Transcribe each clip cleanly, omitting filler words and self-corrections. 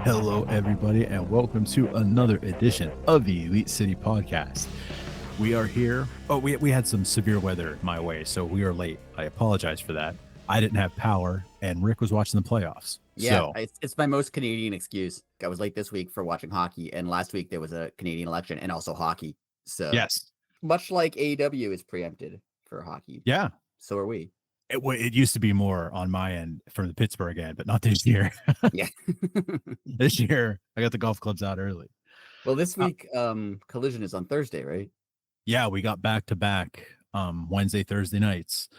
Hello, everybody, and welcome to another edition of the Elite City Podcast. We are here. Oh, we had some severe weather my way, so we are late. I apologize for that. I didn't have power, and Rick was watching the playoffs. Yeah, it's my most Canadian excuse. I was late this week for watching hockey, and last week there was a Canadian election and also hockey. So yes, much like AEW is preempted for hockey. Yeah, so are we. It used to be more on my end from the Pittsburgh end, but not this year. Yeah. This year, I got the golf clubs out early. Well, this week, Collision is on Thursday, right? Yeah, we got back-to-back Wednesday, Thursday nights.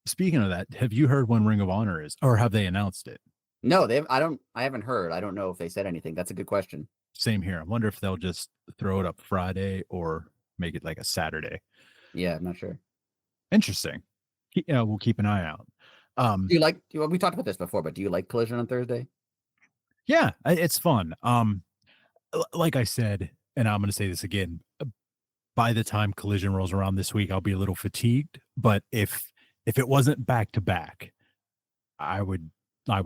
Speaking of that, have you heard when Ring of Honor is, or have they announced it? No, I haven't heard. I don't know if they said anything. That's a good question. Same here. I wonder if they'll just throw it up Friday or make it like a Saturday. Yeah, I'm not sure. Interesting. We'll keep an eye out. Do you like? We talked about this before, but do you like Collision on Thursday? Yeah, it's fun. Like I said, and I'm going to say this again. By the time Collision rolls around this week, I'll be a little fatigued. But if it wasn't back to back, I would. Yeah,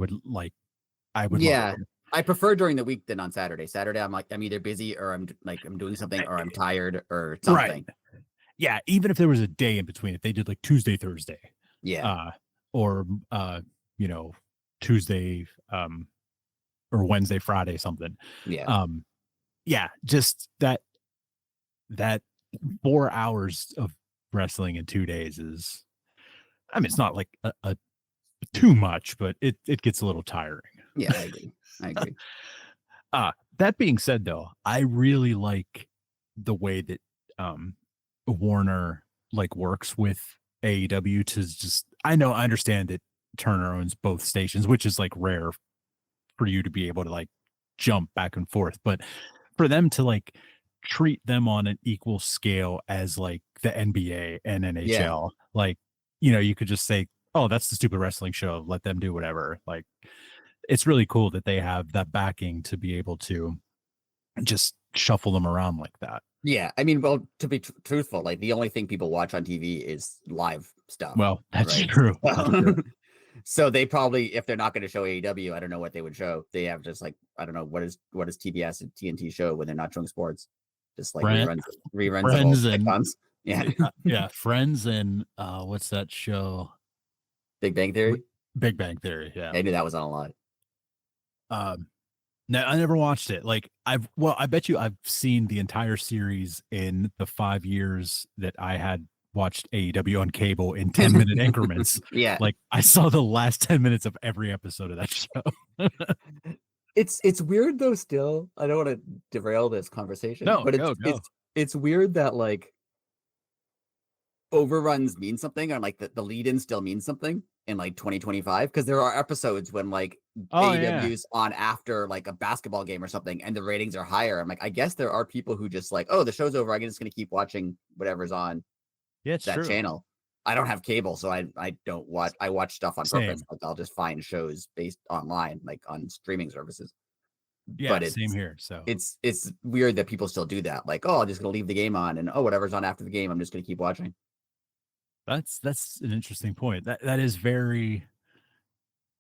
I prefer during the week than on Saturday. Saturday, I'm either busy or I'm doing something or I'm tired or something. Right. Yeah, even if there was a day in between, if they did like Tuesday, Thursday, or Tuesday, or Wednesday, Friday, something. Yeah, just that 4 hours of wrestling in 2 days is, I mean, it's not like a too much, but it gets a little tiring. Yeah, I agree. That being said, though, I really like the way that Warner works with AEW to just, I understand that Turner owns both stations, which is rare for you to be able to jump back and forth, but for them to treat them on an equal scale as the NBA and NHL, you could just say, oh, that's the stupid wrestling show, let them do whatever. It's really cool that they have that backing to be able to just shuffle them around like that. Yeah, I mean, well, to be truthful, the only thing people watch on TV is live stuff. Well, that's true. So they probably, if they're not going to show AEW, I don't know what they would show. They have just I don't know, what is TBS and TNT show when they're not showing sports? Just reruns Friends of and sitcoms. Yeah, Friends and what's that show? Big Bang Theory. Big Bang Theory. Yeah, I knew that was on a lot. No, I never watched it. I bet you I've seen the entire series in the 5 years that I had watched AEW on cable in 10-minute increments. Yeah. I saw the last 10 minutes of every episode of that show. It's weird though still. I don't want to derail this conversation. No, but go. It's weird that overruns mean something and the lead-in still means something in 2025, because there are episodes when AEW's on after a basketball game or something and the ratings are higher. I'm I guess there are people who just oh, the show's over, I'm just gonna keep watching whatever's on that true. channel. I don't have cable, so I don't watch. I watch stuff on purpose. I'll just find shows based online, on streaming services. Yeah, but same here. So it's weird that people still do that. Oh, I'm just gonna leave the game on, and whatever's on after the game, I'm just gonna keep watching. That's an interesting point. That is very.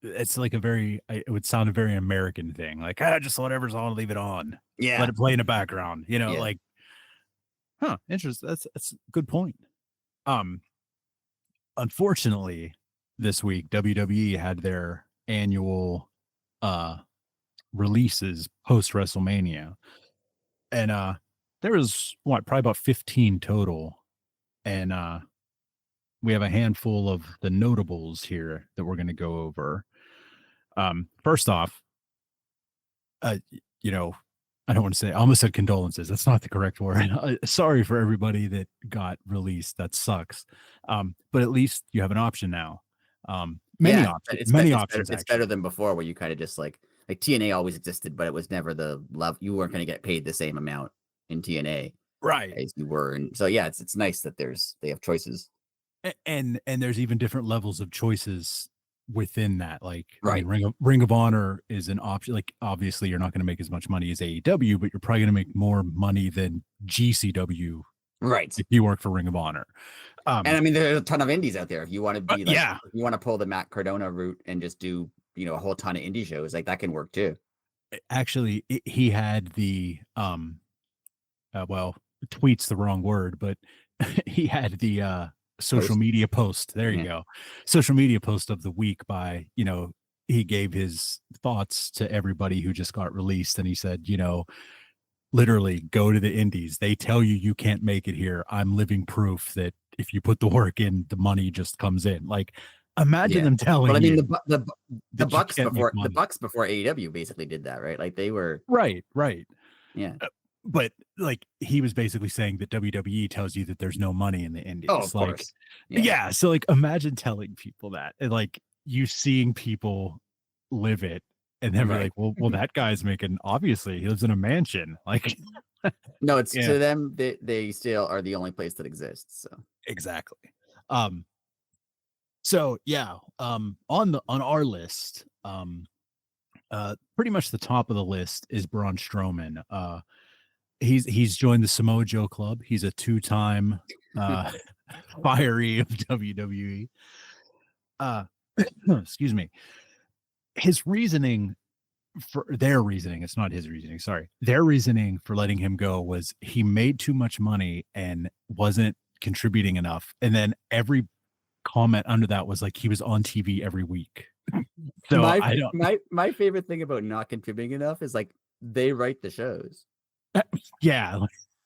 It's it would sound a very American thing. Just whatever's on, leave it on. Yeah, let it play in the background. Interesting. That's a good point. Unfortunately, this week WWE had their annual releases post WrestleMania, and there was probably about 15 total, and we have a handful of the notables here that we're going to go over. First off, I don't want to say, I almost said condolences. That's not the correct word. Sorry for everybody that got released. That sucks. But at least you have an option now. Many options. It's better than before, where you kind of just TNA always existed, but it was never the love. You weren't going to get paid the same amount in TNA, right? As you were. And so, yeah, it's nice that they have choices. And there's even different levels of choices within that. Right. I mean, Ring of Honor is an option. Obviously you're not going to make as much money as AEW, but you're probably going to make more money than GCW Right. if you work for Ring of Honor. And I mean, there's a ton of indies out there. If you want to be like, Yeah, if you want to pull the Matt Cardona route and just do, a whole ton of indie shows, like that can work too. actually, he had the well, tweet's the wrong word, but he had the social Post. media post. There you Yeah. go. Social media post of the week by, he gave his thoughts to everybody who just got released. And he said, literally go to the indies. They tell you you can't make it here. I'm living proof that if you put the work in, the money just comes in. Like, imagine them telling Well, I mean, you the that you Bucks can't make before the money. Bucks before AEW basically did that, right? Like they were Right. yeah. But like he was basically saying that WWE tells you that there's no money in the indies. Oh, of Like, course. yeah. So like imagine telling people that and like you seeing people live it and then be Right. like, well, that guy's making obviously he lives in a mansion. Like, No, it's yeah, to them they still are the only place that exists. So exactly. So yeah, on our list, pretty much the top of the list is Braun Strowman. He's joined the Samoa Joe Club. He's a 2-time fiery of WWE. Excuse me. His reasoning for their reasoning, it's not his reasoning, sorry. Their reasoning for letting him go was he made too much money and wasn't contributing enough. And then every comment under that was like he was on TV every week. So my I don't my favorite thing about not contributing enough is like they write the shows. yeah,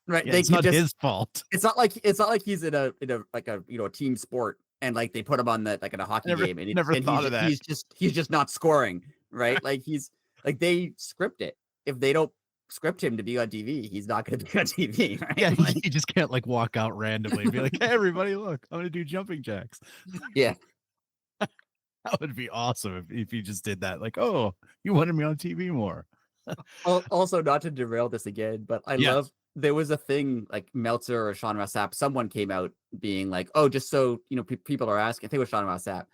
Right. yeah, They it's could not just his fault. it's not like he's in a like a a team sport and like they put him on the like in a hockey game and Never thought of that. he's just not scoring, right? Like he's like they script it. If they don't script him to be on TV, he's not going to be on TV, right? Yeah, Like, you just can't like walk out randomly and be like, "Hey, everybody, look, I'm gonna do jumping jacks." yeah. That would be awesome if you just did that. Like, oh, you wanted me on TV more. Also, not to derail this again, but I love Yes. there was a thing like Meltzer or Sean Ross Sapp. Someone came out being like, "Oh, just so people are asking." I think it was Sean Ross Sapp.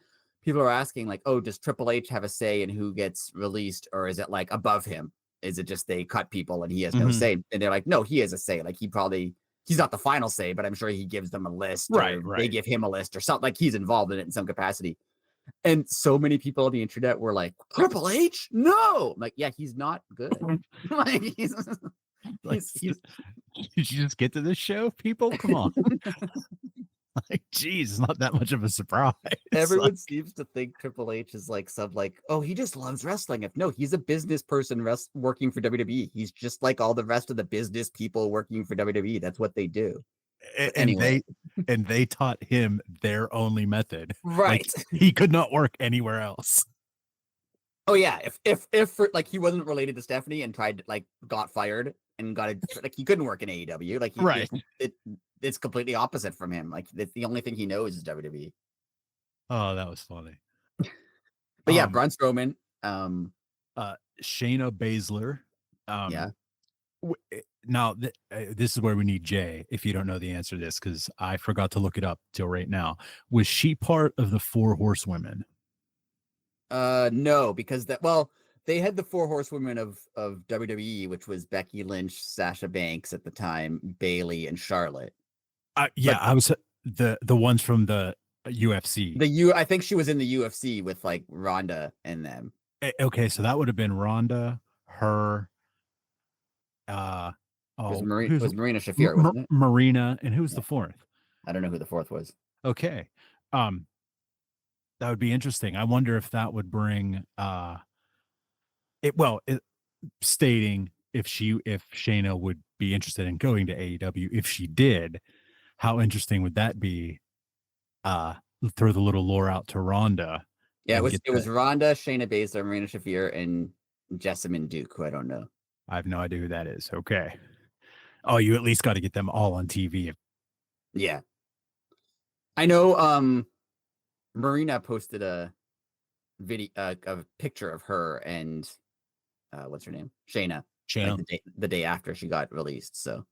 People are asking like, "Oh, does Triple H have a say in who gets released, or is it like above him? Is it just they cut people and he has no Mhm. say?" And they're like, "No, he has a say. Like he's not the final say, but I'm sure he gives them a list, Right, or they right. give him a list, or something. Like he's involved in it in some capacity." And so many people on the internet were like, "Triple H? No!" I'm like, yeah, he's not good. Like Like, he's did you just get to this show, people? Come on. Like, geez, it's not that much of a surprise. everyone Like, seems to think Triple H is like some like, oh, he just loves wrestling. If no, he's a business person working for WWE. He's just like all the rest of the business people working for WWE. That's what they do. But and anyway, they taught him their only method. Like right. he could not work anywhere else. Oh yeah, if like he wasn't related to Stephanie and tried like got fired and got a like he couldn't work in AEW. Like Right. it's completely opposite from him. Like the only thing he knows is WWE. Oh, that was funny. But yeah, Um, Braun Strowman. Shayna Baszler. Yeah. Now this is where we need Jay. If you don't know the answer to this, because I forgot to look it up till right now. Was she part of the 4 horsewomen? No, because they had the 4 horsewomen of WWE, which was Becky Lynch, Sasha Banks at the time, Bailey, and Charlotte. Yeah, But I was the ones from the UFC. I think she was in the UFC with like Ronda and them. Okay, so that would have been Ronda, her, uh, It oh, was Marina Shafir, wasn't it? Marina, and who's Yeah. the 4th? I don't know who the 4th was. Okay, that would be interesting. I wonder if that would bring stating if Shayna would be interested in going to AEW. If she did, how interesting would that be? Throw the little lore out to Ronda. Yeah, And it was Ronda, Shayna Baszler, Marina Shafir, and Jessamine Duke, who I don't know. I have no idea who that is. Okay. Oh, you at least got to get them all on TV. Yeah. I know Marina posted a video a picture of her and what's her name? Shayna. Like Shayna. the day after she got released. So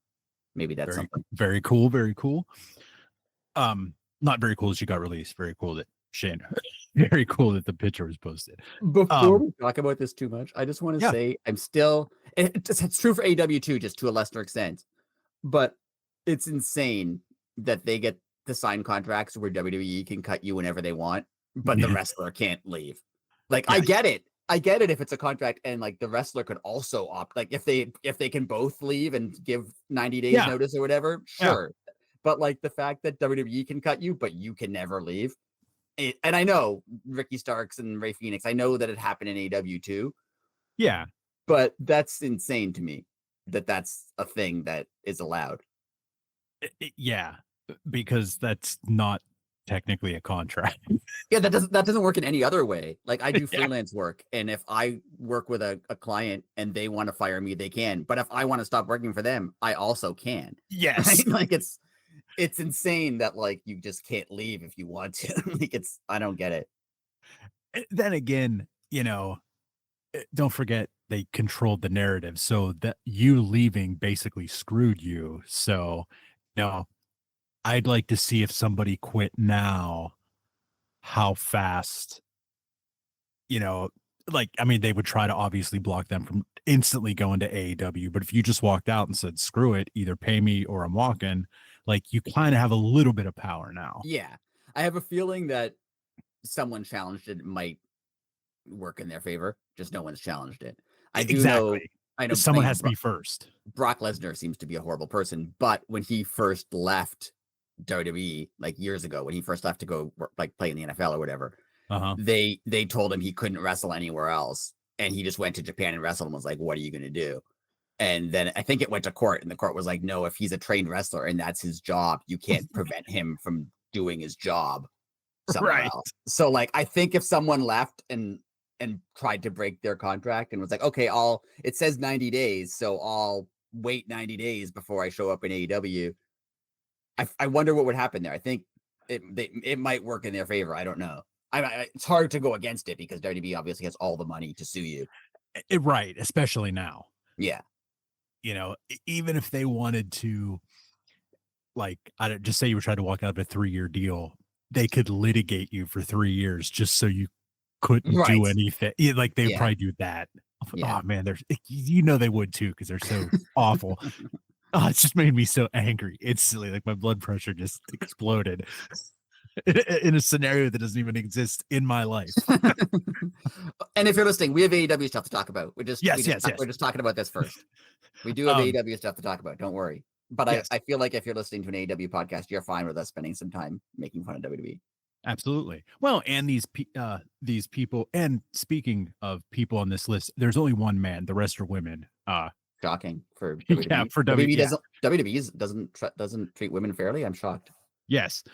maybe that's Very, something. very cool. Very cool. Not very cool that she got released. Very cool that Shayna. Very cool that the picture was posted. Before we talk about this too much, I just want to Yeah. say I'm still it's true for AW too, just to a lesser extent. But it's insane that they get to sign contracts where WWE can cut you whenever they want, but the wrestler can't leave. Like, Yeah. I get it. I get it if it's a contract and like the wrestler could also opt, like if they can both leave and give 90 days notice or whatever, sure. Yeah. But like the fact that WWE can cut you, but you can never leave. And I know Ricky Starks and Ray Phoenix, I know that it happened in AEW too. Yeah. But that's insane to me that that's a thing that is allowed. Yeah, because that's not technically a contract. Yeah, that doesn't work in any other way. Like I do freelance work, and if I work with a client and they want to fire me, they can. But if I want to stop working for them, I also can. Yes. Right? Like it's insane that like you just can't leave if you want to. Like I don't get it. Then again, don't forget they controlled the narrative, so that you leaving basically screwed you. So, I'd like to see if somebody quit now, how fast, like, I mean, they would try to obviously block them from instantly going to AEW, but if you just walked out and said, screw it, either pay me or I'm walking, like you kind of have a little bit of power now. Yeah. I have a feeling that someone challenged it might work in their favor. Just no one's challenged it. I do know. I know someone has to be first. Brock Lesnar seems to be a horrible person, but when he first left WWE, like years ago, when he first left to go like play in the NFL or whatever, they told him he couldn't wrestle anywhere else, and he just went to Japan and wrestled and was like, "What are you going to do?" And then I think it went to court, and the court was like, "No, if he's a trained wrestler and that's his job, you can't prevent him from doing his job somewhere else." So, like, I think if someone left and tried to break their contract and was like, okay, it says 90 days, so I'll wait 90 days before I show up in AEW. I wonder what would happen there. I think it might work in their favor. I don't know. It's hard to go against it because WWE obviously has all the money to sue you. Right, especially now. Yeah. Even if they wanted to, like, I don't just say you were trying to walk out of a 3-year deal, they could litigate you for 3 years just so you couldn't do anything. Like they probably do that. Oh man, they would too because they're so awful. Oh, it's just made me so angry. It's silly. Like my blood pressure just exploded in a scenario that doesn't even exist in my life. And if you're listening, we have AEW stuff to talk about. We're just talking about this first. We do have AEW stuff to talk about. Don't worry. But I feel like if you're listening to an AEW podcast, you're fine with us spending some time making fun of WWE. Absolutely. Well, and these people, and speaking of people on this list, there's only one man. The rest are women. Shocking for WWE. Yeah, for WWE. WWE doesn't treat women fairly. I'm shocked. Yes.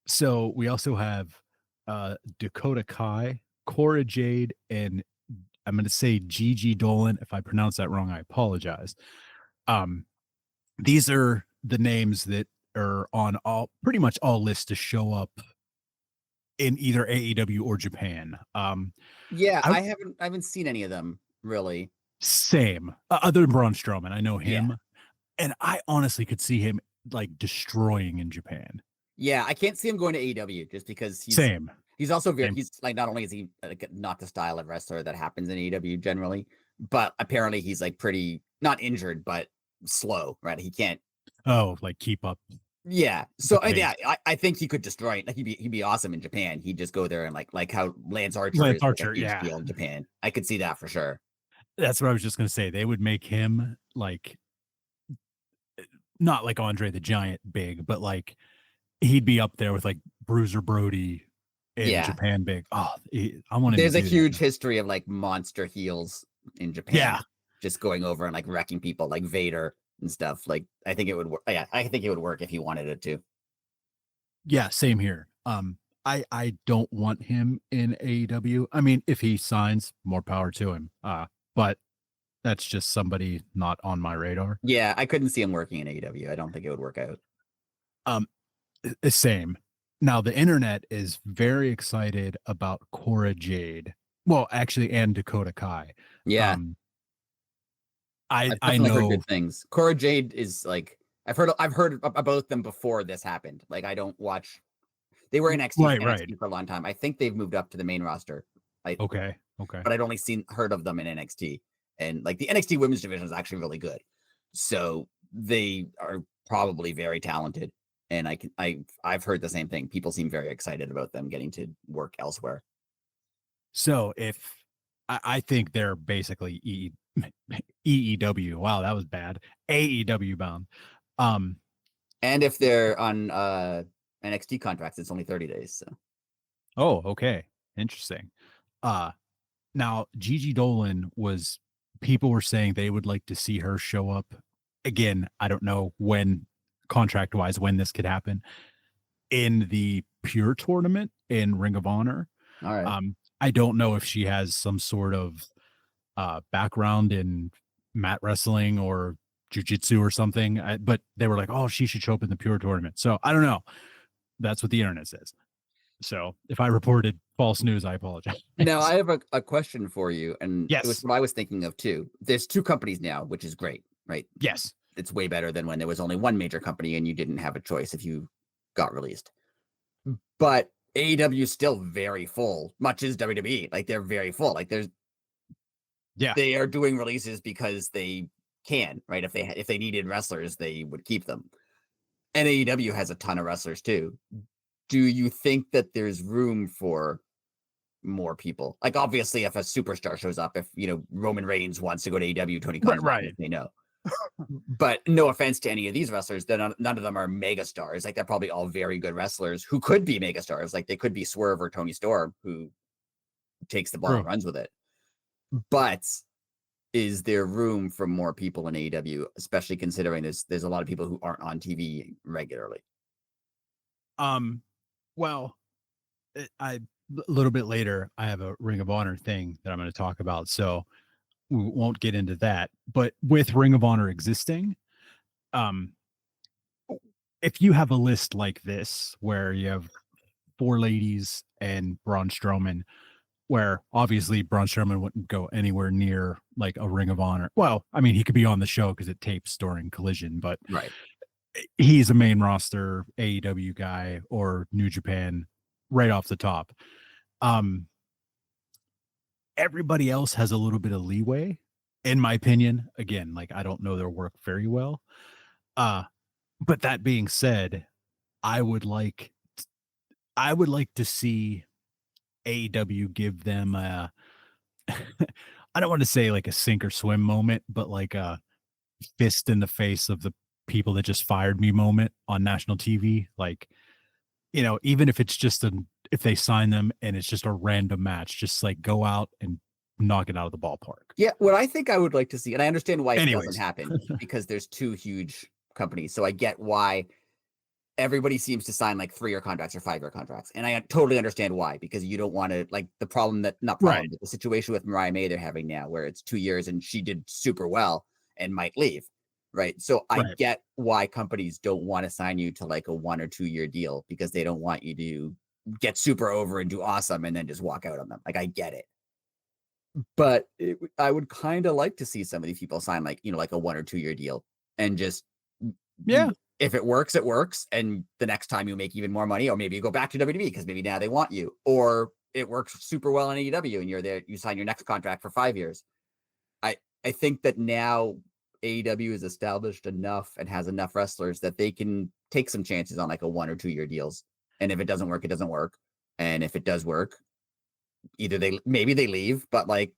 So we also have Dakota Kai, Cora Jade, and I'm going to say Gigi Dolan. If I pronounce that wrong, I apologize. These are the names that are on pretty much all lists to show up in either AEW or Japan. Yeah, I haven't seen any of them really. Same, other than Braun Strowman, I know him, and I honestly could see him like destroying in Japan. Yeah, I can't see him going to AEW just because he's also he's like, not only is he like not the style of wrestler that happens in AEW generally, but apparently he's like pretty not injured but slow, right? He can't like keep up. Yeah. So I think he could destroy it. Like he'd be awesome in Japan. He'd just go there and like how Lance Archer is like a huge deal in Japan. I could see that for sure. That's what I was just gonna say. They would make him like not like Andre the Giant big, but like he'd be up there with like Bruiser Brody in Japan big. Oh, I want to. There's a huge history of like monster heels in Japan. Yeah. Just going over and like wrecking people like Vader and stuff. Like I think it would work. Yeah, I think it would work if he wanted it to. Yeah, same here. I don't want him in AEW. I mean, if he signs, more power to him. But that's just somebody not on my radar. Yeah, I couldn't see him working in AEW. I don't think it would work out. Same. Now the internet is very excited about Cora Jade. Well, actually, and Dakota Kai. Yeah. I know heard good things. Cora Jade is like I've heard about them before this happened. Like I don't watch. They were NXT for a long time. I think they've moved up to the main roster. Okay. But I'd only heard of them in NXT, and like the NXT women's division is actually really good. So they are probably very talented. And I've heard the same thing. People seem very excited about them getting to work elsewhere. So if I think they're basically EEW. Wow, that was bad. AEW bound. Um, And if they're on NXT contracts, it's only 30 days. So oh, okay. Interesting. Uh Now Gigi Dolan was people were saying they would like to see her show up again. I don't know when contract wise when this could happen in the pure tournament in Ring of Honor. all right. I don't know if she has some sort of background in mat wrestling or jujitsu or something, but they were like, oh, she should show up in the pure tournament. So I don't know. That's what the internet says. So if I reported false news, I apologize. Now I have a question for you, and it was Yes. what I was thinking of too. There's two companies now, which is great, right? Yes. It's way better than when there was only one major company and you didn't have a choice if you got released. But AEW is still very full, much as WWE. Like they're very full. Like Yeah. they are doing releases because they can, right? If they needed wrestlers, they would keep them. And AEW has a ton of wrestlers too. Do you think that there's room for more people? Like obviously, if a superstar shows up, if Roman Reigns wants to go to AEW, Tony Khan is not going Right. to say no. But no offense to any of these wrestlers, none of them are mega stars. Like they're probably all very good wrestlers who could be mega stars. Like they could be Swerve or Tony Storm, who takes the ball and True. runs with it. But is there room for more people in AEW, especially considering there's a lot of people who aren't on TV regularly? Well, a little bit later, I have a Ring of Honor thing that I'm going to talk about, so we won't get into that. But with Ring of Honor existing, um, if you have a list like this where you have four ladies and Braun Strowman, where obviously Braun Strowman wouldn't go anywhere near like a Ring of Honor. Well, I mean, he could be on the show because it tapes during Collision, but Right. he's a main roster AEW guy or New Japan right off the top. Um, Everybody else has a little bit of leeway, in my opinion. Again, like I don't know their work very well. Uh, but that being said, I would like I would like to see AEW give them a I don't want to say like a sink or swim moment, but like a fist in the face of the people that just fired me moment on national TV. Like, even if it's just if they sign them and it's just a random match, just like go out and knock it out of the ballpark. Yeah, what I think I would like to see, and I understand why it doesn't Anyways, happen because there's two huge companies. So I get why everybody seems to sign like 3-year contracts or 5-year contracts. And I totally understand why, because you don't want to like the problem that not problem, right. but the situation with Mariah May they're having now where it's 2 years and she did super well and might leave. Right. So I Right. get why companies don't want to sign you to like a 1 or 2 year deal because they don't want you to get super over and do awesome and then just walk out on them. Like I get it. But I would kind of like to see some of these people sign like, like a 1 or 2 year deal and just Yeah. if it works, it works. And the next time you make even more money, or maybe you go back to WWE because maybe now they want you, or it works super well in AEW and you're there, you sign your next contract for 5 years. I think that now AEW is established enough and has enough wrestlers that they can take some chances on like a 1 or 2 year deals. And if it doesn't work, it doesn't work. And if it does work, either maybe they leave, but like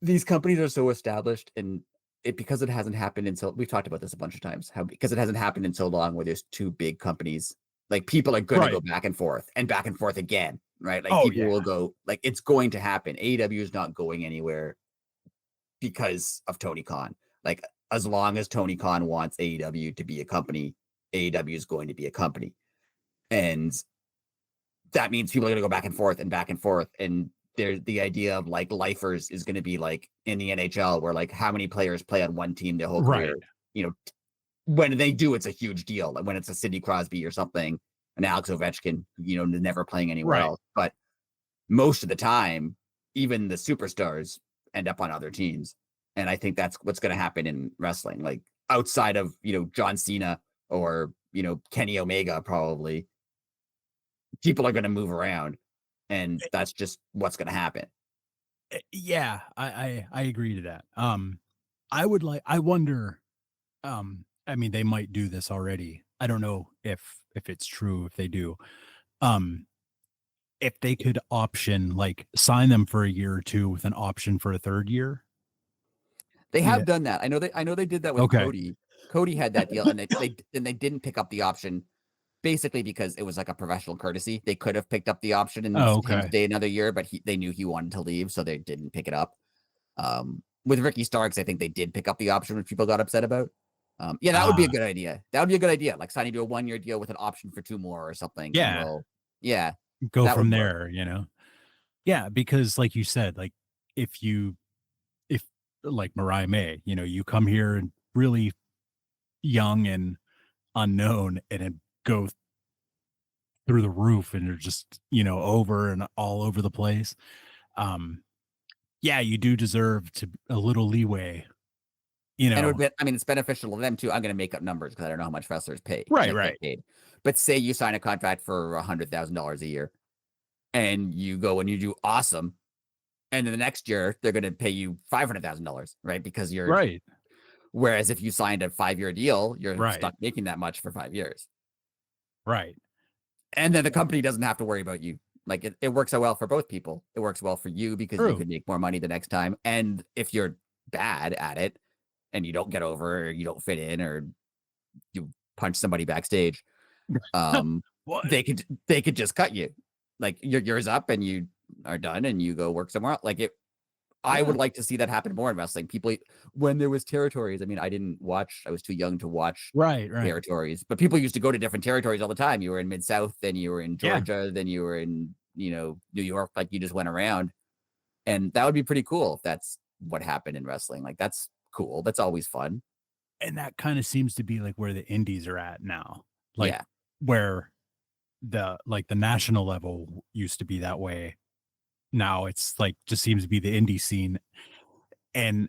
these companies are so established and because it hasn't happened in so we've talked about this a bunch of times, how because it hasn't happened in so long where there's two big companies, like people are gonna go Right. back and forth again, right? Like Oh people yeah. will go like it's going to happen. AEW is not going anywhere because of Tony Khan. Like as long as Tony Khan wants AEW to be a company, AEW is going to be a company. And that means people are going to go back and forth and back and forth. And there's the idea of like lifers is going to be like in the NHL where like how many players play on one team their whole Right. career. When they do, it's a huge deal. Like when it's a Sidney Crosby or something, an Alex Ovechkin, never playing anywhere Right. else. But most of the time, even the superstars end up on other teams. And I think that's what's going to happen in wrestling. Like outside of, John Cena or, Kenny Omega, probably people are going to move around and that's just what's going to happen. Yeah, I agree to that. I wonder, I mean, they might do this already. I don't know if it's true, if they do. Um, if they could option, like, sign them for a year or 2 with an option for a 3rd year. They have Yeah. done that. I know they did that with Okay. Cody. Cody had that deal, and they didn't pick up the option basically because it was like a professional courtesy. They could have picked up the option and Oh, him okay. stay another year, but they knew he wanted to leave, so they didn't pick it up. With Ricky Starks, I think they did pick up the option, which people got upset about. Yeah, that would be a Ah, good idea. That would be a good idea, like signing to a 1-year deal with an option for 2 more or something, and yeah, yeah, go that from would work. there, you know? Yeah, because like you said, like, if you if like Mariah May, you come here and really young and unknown and then go through the roof and you're just, over and all over the place. Um, yeah, you do deserve to a little leeway, you And it would know. be I mean, it's beneficial to them too. I'm gonna make up numbers because I don't know how much wrestlers Right, get right. paid. But say you sign a contract for $100,000 a year and you go and you do awesome, and then the next year they're gonna pay you $500,000, right? Because you're Right, whereas if you signed a 5-year deal, you're right, stuck making that much for 5 years. right. And then the company doesn't have to worry about you. Like it works out well for both people. It works well for you because you True. could make more money the next time. And if you're bad at it and you don't get over or you don't fit in or you punch somebody backstage, um, What? they could just cut you. Like yours up and you are done and you go work somewhere else. Like I Yeah. would like to see that happen more in wrestling. People when there was territories, I mean, I didn't watch, I was too young to watch Right, right. territories, but people used to go to different territories all the time. You were in Mid-South, then you were in Yeah. Georgia, then you were in, New York, like you just went around. And that would be pretty cool if that's what happened in wrestling. Like that's cool. That's always fun. And that kinda seems to be, like, where the indies are at now. Like, Yeah. where the national level used to be that way. Now it's, like, just seems to be the indie scene, and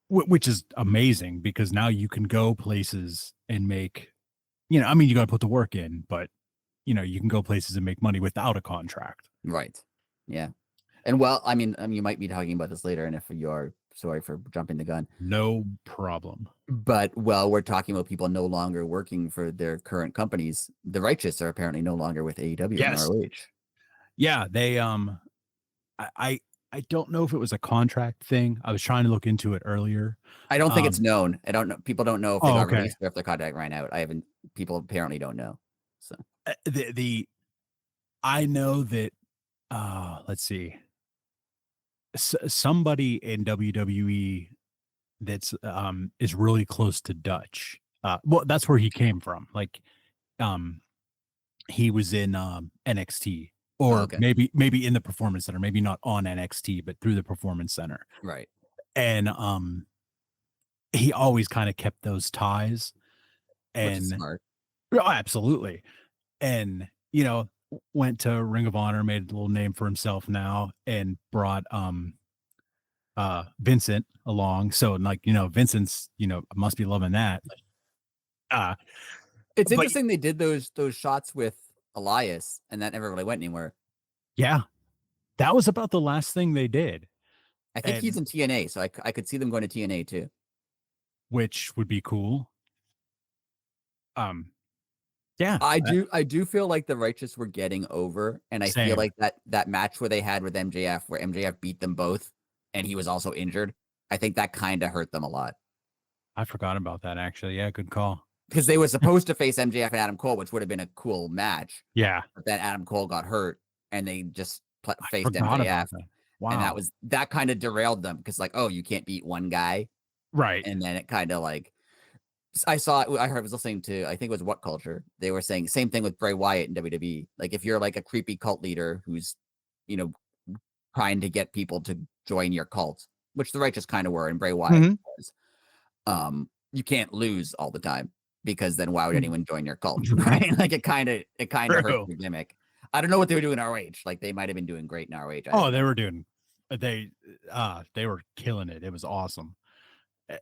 which is amazing because now you can go places and make I mean, you gotta put the work in, but, you can go places and make money without a contract. Right. Yeah. And well, I mean, you might be talking about this later, and if you are, sorry for jumping the gun. No problem. But while we're talking about people no longer working for their current companies, the Righteous are apparently no longer with AEW and Yes. ROH. Yeah, I I I don't know if it was a contract thing. I was trying to look into it earlier. I don't think it's Um known. I don't know. People don't know if they Oh, got okay. released or if their contract ran out. I haven't. People apparently don't know. So The I know that, let's see, somebody in WWE that's, is really close to Dutch. Well, that's where he came from. Like, um, he was in, NXT oh, or okay, maybe in the Performance Center, maybe not on NXT, but through the Performance Center. right, And, he always kinda kept those ties which is and smart. oh, absolutely. And, went to Ring of Honor, made a little name for himself now, and brought, Vincent along. So, like, Vincent's, must be loving that. Uh, It's but interesting they did those shots with Elias, and that never really went anywhere. yeah, that was about the last thing they did, I think he's and in TNA, so I could see them going to TNA too. which would be cool. Um, yeah, I do feel like the Righteous were getting over, and I feel same. like that match where they had with MJF, where MJF beat them both, and he was also injured. I think that kind of hurt them a lot. I forgot about that actually. Yeah, good call. Because they were supposed to face MJF and Adam Cole, which would have been a cool match, Yeah, but then Adam Cole got hurt, and they just I faced forgot about MJF, that. and Wow. that kind of derailed them because like, oh, you can't beat one guy, Right. and then it kind of like I was listening to, I think it was What Culture. They were saying same thing with Bray Wyatt in WWE. Like if you're like a creepy cult leader who's you know trying to get people to join your cult, which the Righteous kind of were, and Bray Wyatt Mhm. was. You can't lose all the time because then why would Mm, anyone join your cult, right? Like it kind of hurts true. your gimmick. I don't know what they were doing in ROH. Like they might have been doing great in ROH. I Oh, don't know. they were doing they were killing it. It was awesome. Eh,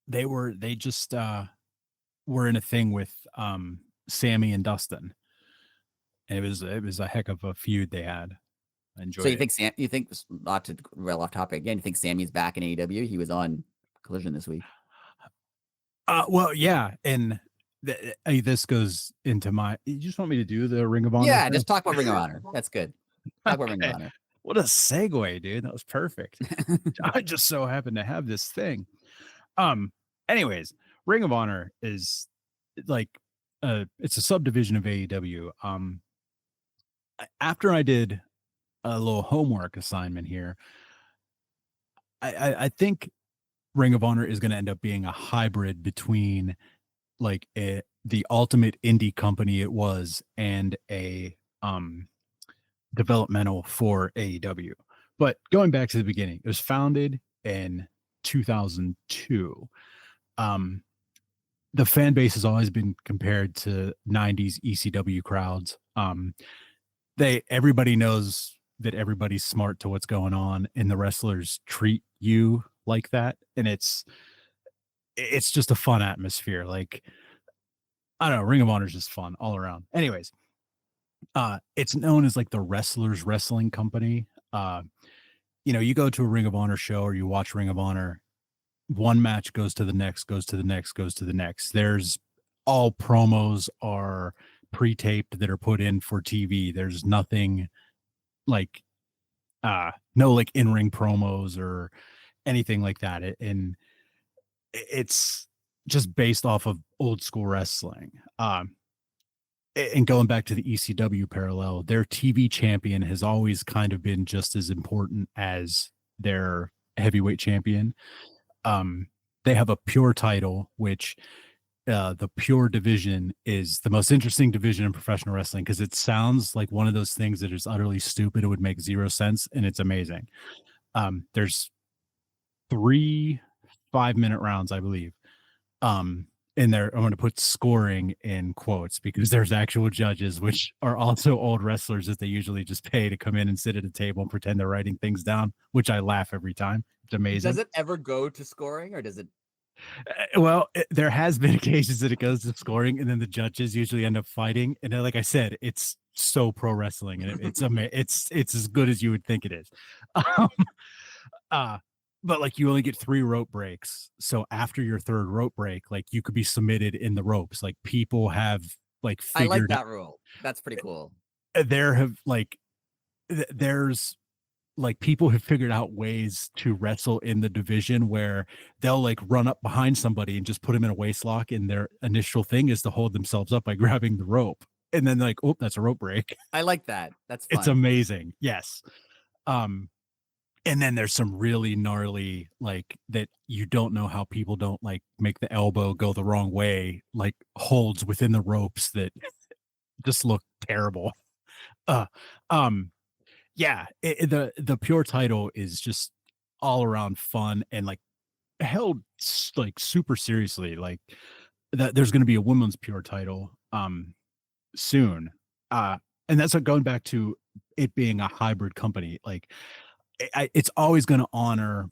they just, were in a thing with, Sammy and Dustin. And it was a heck of a feud they had. I So enjoyed it. you think not to rail off topic again? You think Sammy's back in AEW? He was on Collision this week. Well, yeah, and this goes into my. You just want me to do the Ring of Honor Yeah, thing? just talk about Ring of Honor. That's good. Talk about Ring of Okay. Honor. What a segue, dude. That was perfect. I just so happen to have this thing. Um, anyways, Ring of Honor is like it's a subdivision of AEW. After I did a little homework assignment here, I think Ring of Honor is gonna end up being a hybrid between like the ultimate indie company it was and a developmental for AEW. But going back to the beginning, it was founded in 2002. Um, the fan base has always been compared to 90s ECW crowds. Everybody knows that everybody's smart to what's going on, and the wrestlers treat you like that, and it's just a fun atmosphere. Like I don't know, Ring of Honor is just fun all around. Anyways, it's known as like the wrestlers wrestling company. You go to a Ring of Honor show or you watch Ring of Honor, one match goes to the next, goes to the next, goes to the next. There's all promos are pre-taped that are put in for TV. There's nothing like no like in-ring promos or anything like that. And it's just based off of old school wrestling. And going back to the ECW parallel, their TV champion has always kind of been just as important as their heavyweight champion. Um, they have a pure title, which the pure division is the most interesting division in professional wrestling because it sounds like one of those things that is utterly stupid. It would make zero sense, and it's amazing. There's 3 5-minute rounds, I believe. In there, I'm going to put scoring in quotes because there's actual judges, which are also old wrestlers that they usually just pay to come in and sit at a table and pretend they're writing things down, which I laugh every time. It's Does amazing. it ever go to scoring or does it? There has been occasions that it goes to scoring, and then the judges usually end up fighting. And then, like I said, it's so pro wrestling, and it's as good as you would think it is. Um, uh, but like you only get 3 rope breaks. So after your 3rd rope break, like you could be submitted in the ropes. Like people have like I like figured out that rule. That's pretty cool. there have like there's like people have figured out ways to wrestle in the division where they'll like run up behind somebody and just put them in a waist lock, and their initial thing is to hold themselves up by grabbing the rope. And then like, oh, that's a rope break. I like that. That's It's fun. amazing. Yes. Um, and then there's some really gnarly like that you don't know how people don't like make the elbow go the wrong way, like holds within the ropes that just look terrible. Uh um yeah, the pure title is just all around fun and like held like super seriously. Like that there's going to be a women's pure title soon. Uh and that's what going back to it being a hybrid company. Like it's always going to honor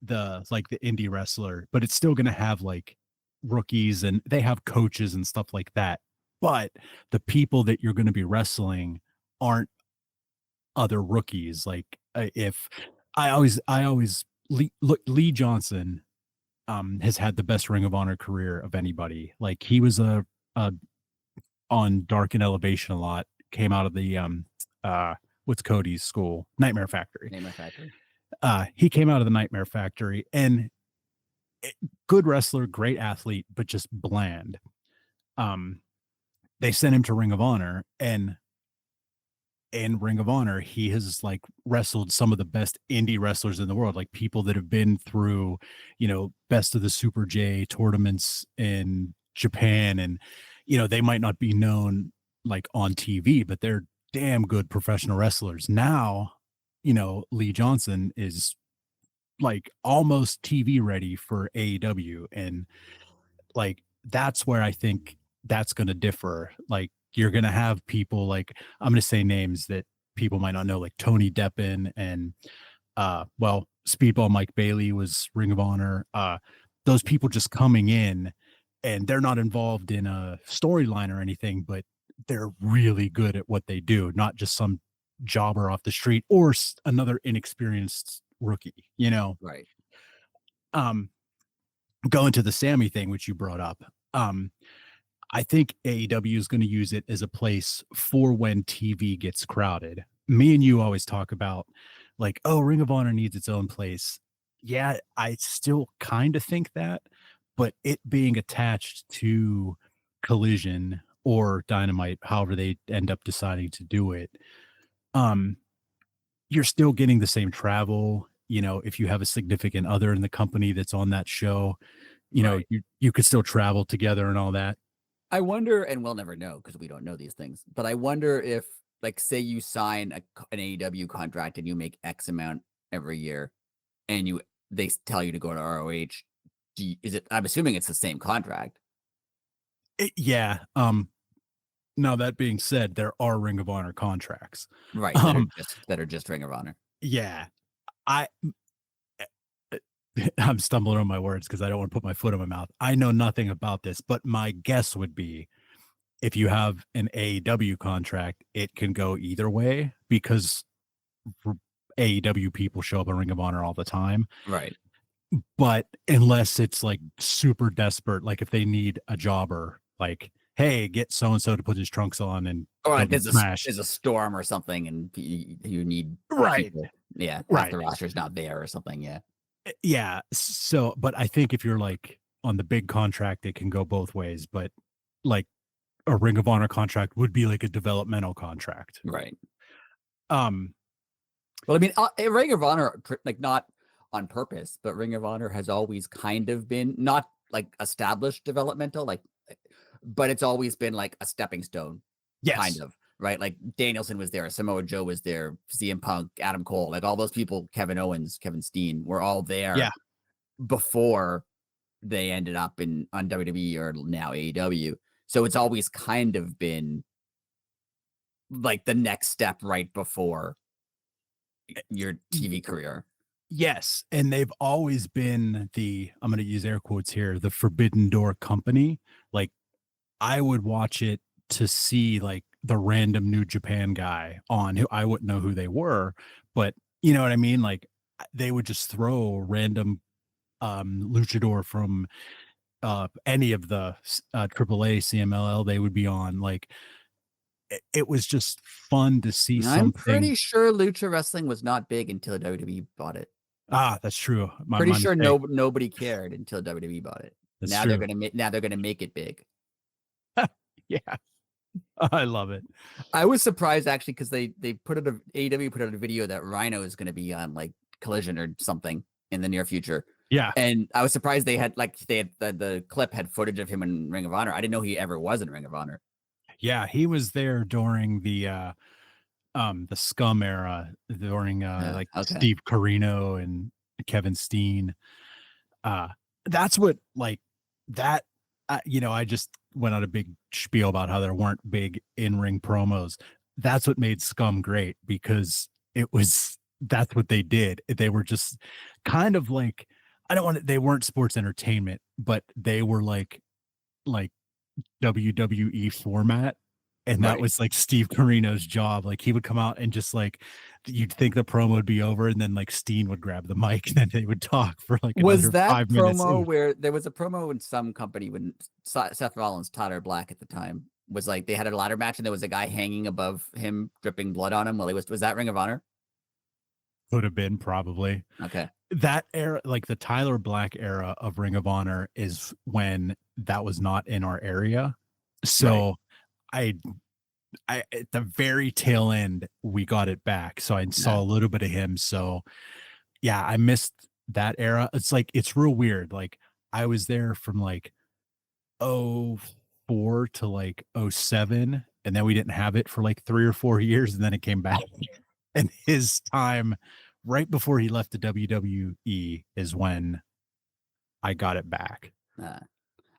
the indie wrestler, but it's still going to have like rookies and they have coaches and stuff like that. But the people that you're going to be wrestling aren't other rookies. Like if I always Lee Johnson has had the best Ring of Honor career of anybody. Like he was a on Dark and Elevation a lot. Came out of the what's Cody's school, Nightmare Factory. Name my factory. He came out of the Nightmare Factory and good wrestler, great athlete, but just bland. Um, they sent him to Ring of Honor, and in Ring of Honor, he has like wrestled some of the best indie wrestlers in the world, like people that have been through, best of the Super J tournaments in Japan. And, they might not be known like on TV, but they're damn good professional wrestlers. Now, Lee Johnson is like almost TV ready for AEW. And like that's where I think that's going to differ. Like you're going to have people like I'm going to say names that people might not know, like Tony Deppen and Speedball Mike Bailey was Ring of Honor. Those people just coming in and they're not involved in a storyline or anything, but they're really good at what they do, not just some jobber off the street or another inexperienced rookie, Right. Um, going to the Sammy thing, which you brought up, um, I think AEW is going to use it as a place for when TV gets crowded. Me and you always talk about like, oh, Ring of Honor needs its own place. Yeah, I still kind of think that, but it being attached to Collision or Dynamite, however they end up deciding to do it, um, you're still getting the same travel. You know, if you have a significant other in the company that's on that show, you know, Right. you could still travel together and all that. I wonder, and we'll never know because we don't know these things, but I wonder if, like, say you sign an AEW contract and you make X amount every year, and they tell you to go to ROH. Is it? I'm assuming it's the same contract, Yeah. Now that being said, there are Ring of Honor contracts. right? Um, That are just Ring of Honor. yeah, I I'm stumbling on my words because I don't want to put my foot in my mouth. I know nothing about this, but my guess would be if you have an AEW contract, it can go either way because AEW people show up in Ring of Honor all the time. Right. But unless it's like super desperate, like if they need a jobber, like, hey, get so and so to put his trunks on and Or go like get smashed. there's a storm or something, and you need Right. people. Yeah, half Right. the roster's not there or something. Yeah. Yeah. So, but I think if you're like on the big contract, it can go both ways. But like a Ring of Honor contract would be like a developmental contract. Right. Um, Well, I mean, Ring of Honor, like not on purpose, but Ring of Honor has always kind of been not like established developmental, but it's always been like a stepping stone, kind yes. of, right? Like Danielson was there, Samoa Joe was there, CM Punk, Adam Cole, like all those people, Kevin Owens, Kevin Steen, were all Yeah. there before they ended up in on WWE or now AEW. So it's always kind of been like the next step right before your TV career. Yes. And they've always been I'm going to use air quotes here, the Forbidden Door company. Like I would watch it to see like the random New Japan guy on who I wouldn't know who they were, but you know what I mean? Like they would just throw a random luchador from any of the AAA CMLL they would be on. Like it was just fun to see I'm something. pretty sure Lucha Wrestling was not big until WWE bought it. That's true. Pretty My sure mistake. nobody cared until WWE bought it. That's true. Now they're gonna make it big. Yeah. I love it. I was surprised actually because they put it AEW put out a video that Rhino is gonna be on like Collision or something in the near future. Yeah. And I was surprised they had the clip had footage of him in Ring of Honor. I didn't know he ever was in Ring of Honor. Yeah. He was there during the Scum era, during like Okay. Steve Carino and Kevin Steen. Uh that's what like that you know, I just went on a big spiel about how there weren't big in-ring promos. That's what made Scum great because that's what they did. They were just kind of like I don't want to, they weren't sports entertainment, but they were like WWE format. And that Right. was like Steve Carino's job. Like he would come out and just like you'd think the promo would be over, and then like Steen would grab the mic and then they would talk for like Was another that 5 minutes. promo where there was a promo in some company when Seth Rollins, Tyler Black at the time, was like they had a ladder match and there was a guy hanging above him, dripping blood on him while he was that Ring of Honor? Could have been probably. Okay. That era, like the Tyler Black era of Ring of Honor is when that was not in our area. Right. So I at the very tail end, we got it back. So I Yeah. saw a little bit of him. So yeah, I missed that era. It's like it's real weird. Like I was there from like '04 to like '07, and then we didn't have it for like 3 or 4 years, and then it came back. And his time right before he left the WWE is when I got it back. Uh,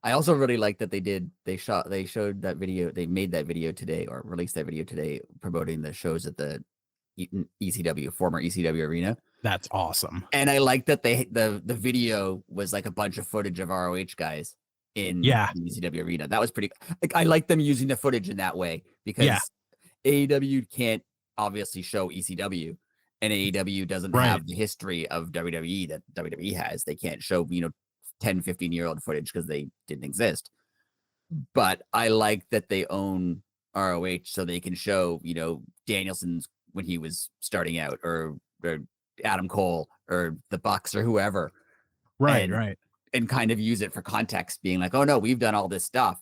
I also really like that they showed that video, they made that video today or released that video today promoting the shows at the ECW, former ECW arena. That's awesome. And I like that the video was like a bunch of footage of ROH guys in Yeah, the ECW arena. That was pretty like I like them using the footage in that way yeah, because AEW can't obviously show ECW and AEW doesn't right. have the history of WWE that WWE has. They can't show, 10, 15-year-old footage because they didn't exist. But I like that they own ROH so they can show, Danielson's when he was starting out, or Adam Cole or the Bucks or whoever, Right, and right. and kind of use it for context, being like, oh no, we've done all this stuff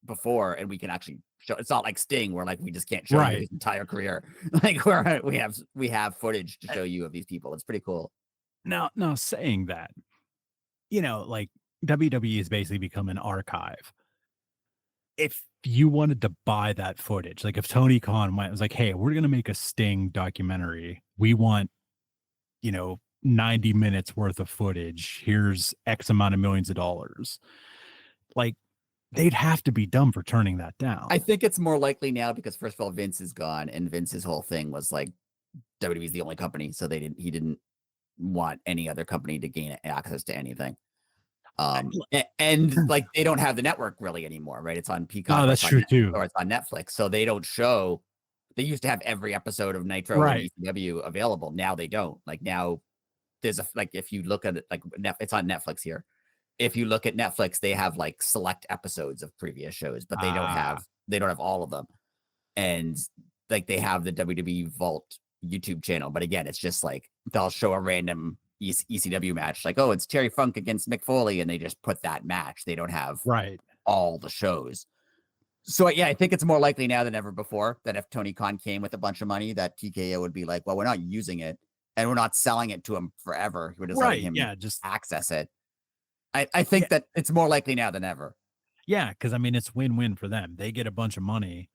before, and we can actually show. It's not like Sting, where like we just can't show you Right. his entire career. Like where we have footage to show you of these people. It's pretty cool. Now saying that, like WWE has basically become an archive. If you wanted to buy that footage, like if Tony Khan was like, "Hey, we're gonna make a Sting documentary. We want, 90 minutes worth of footage. Here's X amount of millions of dollars." Like, they'd have to be dumb for turning that I down. think it's more likely now because first of all, Vince is gone, and Vince's whole thing was like WWE is the only company, so he didn't want any other company to gain access to anything. And like they don't have the network really anymore, right? It's on Peacock Oh, that's true too. or it's on Netflix, so they don't show. They used to have every episode of Nitro and Right. ECW available. Now they don't. Like now, there's if you look at it, like it's on Netflix here. If you look at Netflix, they have like select episodes of previous shows, but they don't have all of them. And like they have the WWE Vault YouTube channel, but again, it's just like they'll show a random ECW match, like, oh, it's Terry Funk against Mick Foley, and they just put that match. They don't have Right. all the shows. So yeah, I think it's more likely now than ever before that if Tony Khan came with a bunch of money, that TKO would be like, well, we're not using it and we're not selling it to him forever. We're just letting him just access it. I think that it's more likely now than ever. yeah, because I mean it's win-win for them. They get a bunch of money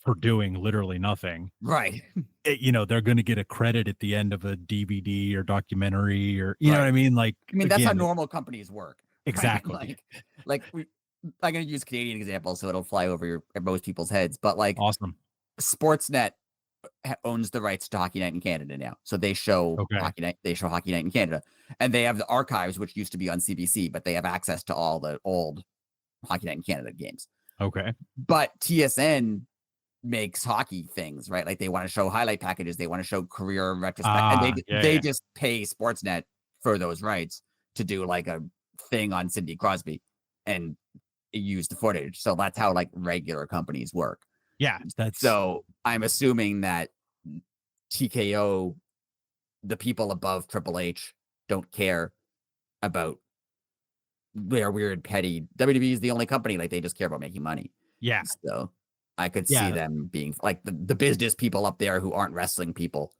for doing literally nothing. Right. They're going to get a credit at the end of a DVD or documentary, or know what I mean? Like, that's how normal companies work. Exactly. Right? I'm going to use Canadian example, so it'll fly over most people's heads. But like, awesome. Sportsnet owns the rights to Hockey Night in Canada now, so they show Hockey Night. They show Hockey Night in Canada, and they have the archives, which used to be on CBC, but they have access to all the old Hockey Night in Canada games. Okay, but TSN makes hockey things, right? Like they want to show highlight packages, they want to show career retrospect, and they just pay Sportsnet for those rights to do like a thing on Sidney Crosby and use the footage. So that's how like regular companies work. Yeah, so I'm assuming that TKO, the people above Triple H, don't care about their weird petty. WWE is the only company, like they just care about making money. Yeah. So I could see them being like the business people up there who aren't wrestling people.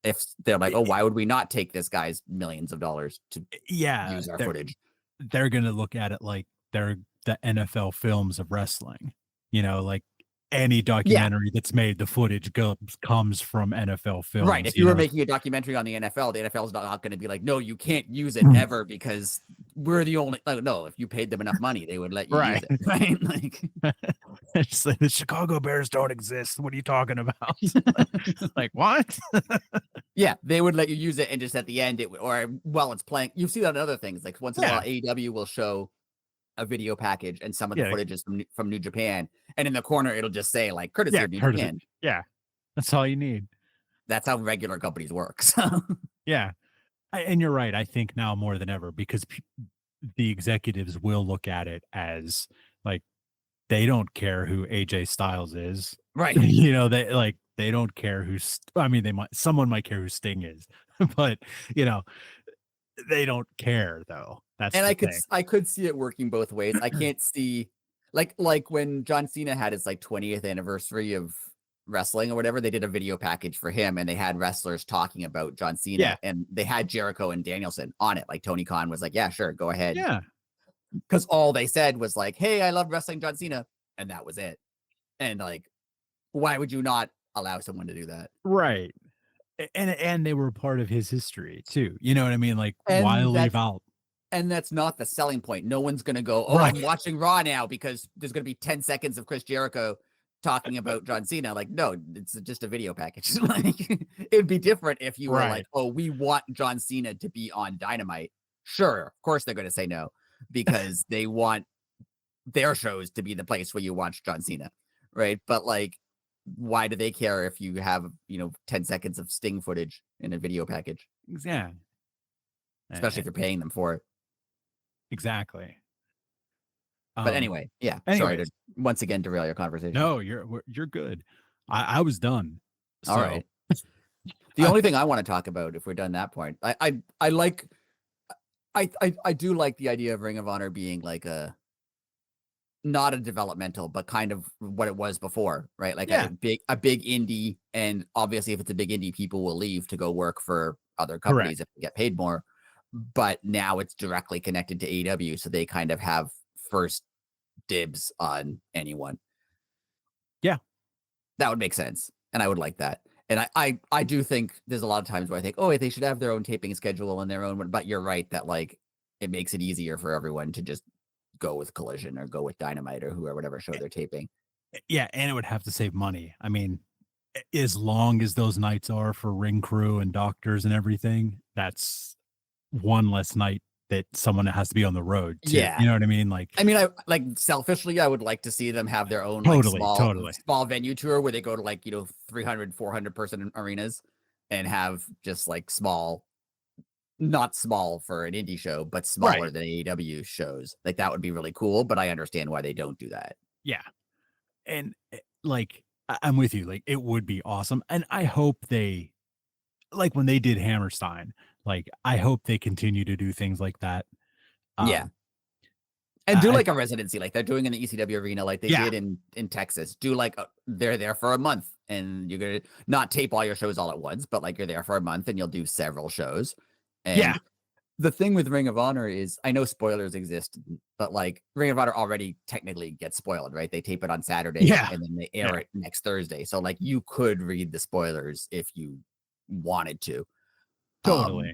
If they're like, oh, why would we not take this guy's millions of dollars to use our footage? They're going to look at it like they're the NFL films of wrestling, like any documentary that's made, the footage comes from NFL films. Right. If you were making a documentary on the NFL is not going to be like, no, you can't use it ever because we're the only. No, if you paid them enough money, they would let you use it. Right. Like, it's like the Chicago Bears don't exist. What are you talking about? Like what? Yeah, they would let you use it, and just at the end, it's playing. You see that on other things. Like once in a while, AEW will show a video package, and some of the footage is from New Japan, and in the corner it'll just say like courtesy of New Japan. Yeah, that's all you need. That's how regular companies work. So yeah, and you're right. I think now more than ever, because the executives will look at it as like they don't care who AJ Styles is, right? They don't care someone might care who Sting is, but they don't care though. And I could see it working both ways. I can't see like when John Cena had his like 20th anniversary of wrestling or whatever, they did a video package for him and they had wrestlers talking about John Cena and they had Jericho and Danielson on it. Like Tony Khan was like, yeah, sure, go ahead. Yeah. Because all they said was like, hey, I love wrestling John Cena. And that was it. And like, why would you not allow someone to do that? Right. And they were part of his history too. You know what I mean? Like, why leave out? And that's not the selling point. No one's going to go, oh, I'm watching Raw now because there's going to be 10 seconds of Chris Jericho talking about John Cena. Like, no, it's just a video package. Like, it'd be different if you were like, oh, we want John Cena to be on Dynamite. Sure, of course they're going to say no because they want their shows to be the place where you watch John Cena, right? But like, why do they care if you have 10 seconds of Sting footage in a video package? Yeah, Especially if you're paying them for it. exactly. But anyway, yeah. Sorry to Anyways, once again derail your conversation. no, you're good. I was done. All So right. The only thing I want to talk about, if we're done that point, I like I do like the idea of Ring of Honor being like a not a developmental, but kind of what it was before, right? Like yeah, a big indie, and obviously if it's a big indie, people will leave to go work for other correct. companies if they get paid more. But now it's directly connected to AEW, so they kind of have first dibs on anyone. Yeah, That would make sense, and I would like that. And I do think there's a lot of times where I think, oh, they should have their own taping schedule and their own. But you're right that like it makes it easier for everyone to just go with Collision or go with Dynamite or whoever, whatever show they're taping. yeah, and it would have to save money. I mean, as long as those nights are for ring crew and doctors and everything, that's one less night that someone has to be on the road too. Yeah. You know what I mean? Like, I mean, I like selfishly, I would like to see them have their own like totally. small venue tour where they go to like, 300, 400 person arenas and have just like small, not small for an indie show, but smaller Right. than AEW shows. Like that would be really cool, but I understand why they don't do that. Yeah. And like, I'm with you. Like, it would be awesome. And I hope they, like, when they did Hammerstein, like, I hope they continue to do things like that. Yeah. Um, And do I, like a residency like they're doing in the ECW arena, like they yeah, did in Texas. Do like they're there for a month and you're going to not tape all your shows all at once, but like you're there for a month and you'll do several shows. yeah, And the thing with Ring of Honor is I know spoilers exist, but like Ring of Honor already technically gets spoiled, right? They tape it on Saturday yeah, and then they air yeah, it next Thursday. So like you could read the spoilers if you wanted to. Um, totally.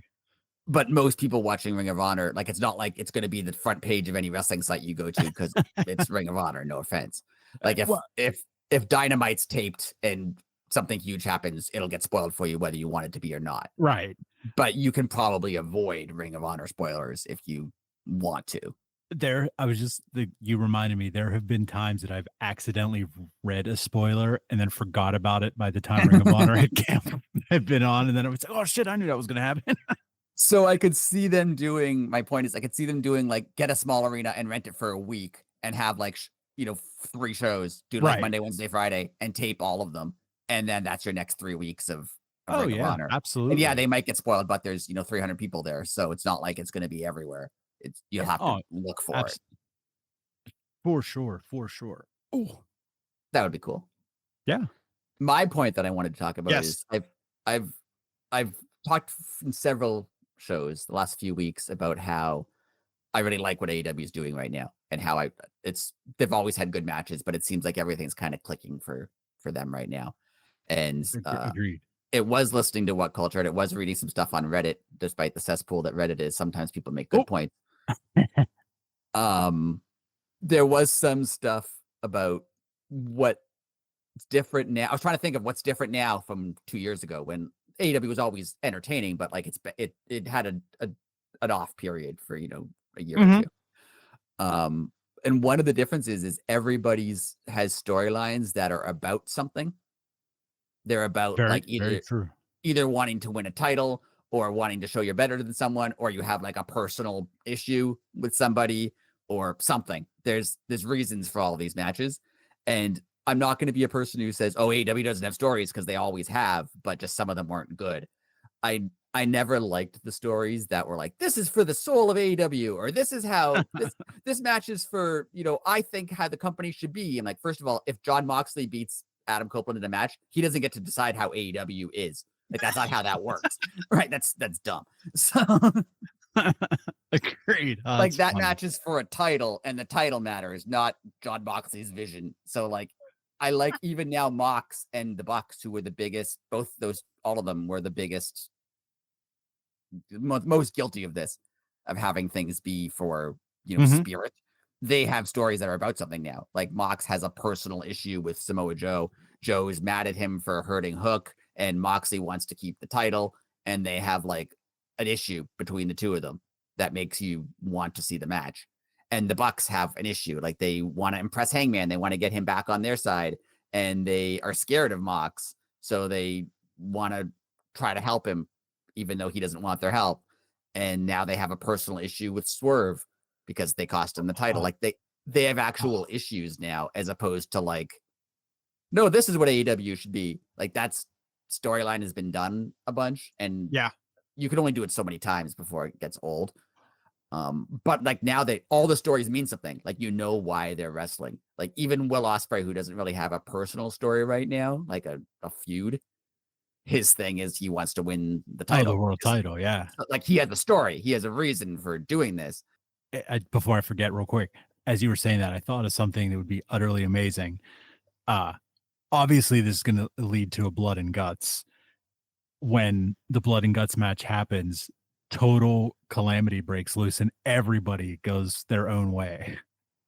but most people watching Ring of Honor, like it's not like it's going to be the front page of any wrestling site you go to because it's Ring of Honor. No offense. Like Well, if Dynamite's taped and something huge happens, it'll get spoiled for you whether you want it to be or not. right. But you can probably avoid Ring of Honor spoilers if you want to. I was just you reminded me. There have been times that I've accidentally read a spoiler and then forgot about it by the time Ring of Honor had been on, and then I was like, "Oh shit, I knew that was going to happen." So I could see them doing. My point is, I could see them doing like get a small arena and rent it for a week and have like 3 shows, do like Right. Monday, Wednesday, Friday, and tape all of them, and then that's your next 3 weeks of Oh Ring of yeah, Honor. And yeah, absolutely. they might get spoiled, but there's 300 people there, so it's not like it's going to be everywhere. It's you'll have to Oh, look for it. abs- for sure, for sure. Oh, That would be cool. yeah. My point that I wanted to talk about Yes. is I've I've talked in several shows the last few weeks about how I really like what AEW is doing right now and how they've always had good matches, but it seems like everything's kind of clicking for them right now. And Agreed. it was listening to What Culture and it was reading some stuff on Reddit, despite the cesspool that Reddit is. Sometimes people make good Oh, points. Um, there was some stuff about what's different now. I was trying to think of what's different now from 2 years ago when AEW was always entertaining, but like it had an off period for a year or mhm. two. And one of the differences is everybody's has storylines that are about something. They're about Very, like very true. either wanting to win a title or wanting to show you're better than someone, or you have like a personal issue with somebody or something. There's reasons for all of these matches. And I'm not going to be a person who says, oh, AEW doesn't have stories because they always have, but just some of them weren't good. I never liked the stories that were like, this is for the soul of AEW, or this is how this match is for, I think how the company should be. And like, first of all, if John Moxley beats Adam Copeland in a match, he doesn't get to decide how AEW is. Like, that's not how that works. Right. That's dumb. So Agreed. Oh, like that's that funny. match is for a title and the title matters, not John Moxley's vision. So like, I like even now Mox and the Bucks, who were the biggest, all of them were the biggest, most guilty of this, of having things be for, Mhm. spirit. They have stories that are about something now. Like Mox has a personal issue with Samoa Joe. Joe is mad at him for hurting Hook, and Moxley wants to keep the title. And they have like an issue between the two of them that makes you want to see the match. And the Bucks have an issue. Like they want to impress Hangman. They want to get him back on their side. And they are scared of Mox. So they want to try to help him, even though he doesn't want their help. And now they have a personal issue with Swerve because they cost him the title. Like they have actual issues now, as opposed to like, no, this is what AEW should be. Like that's storyline has been done a bunch, and Yeah. you can only do it so many times before it gets old. But like now that all the stories mean something, like you know why they're wrestling. Like even Will Ospreay, who doesn't really have a personal story right now, like a feud, his thing is he wants to win the Oh, the title. world title. Yeah. Like he has a story, he has a reason for doing this. Before I forget, real quick, as you were saying that, I thought of something that would be utterly amazing. Uh, Obviously, this is going to lead to a blood and guts. When the blood and guts match happens, total calamity breaks loose and everybody goes their own way.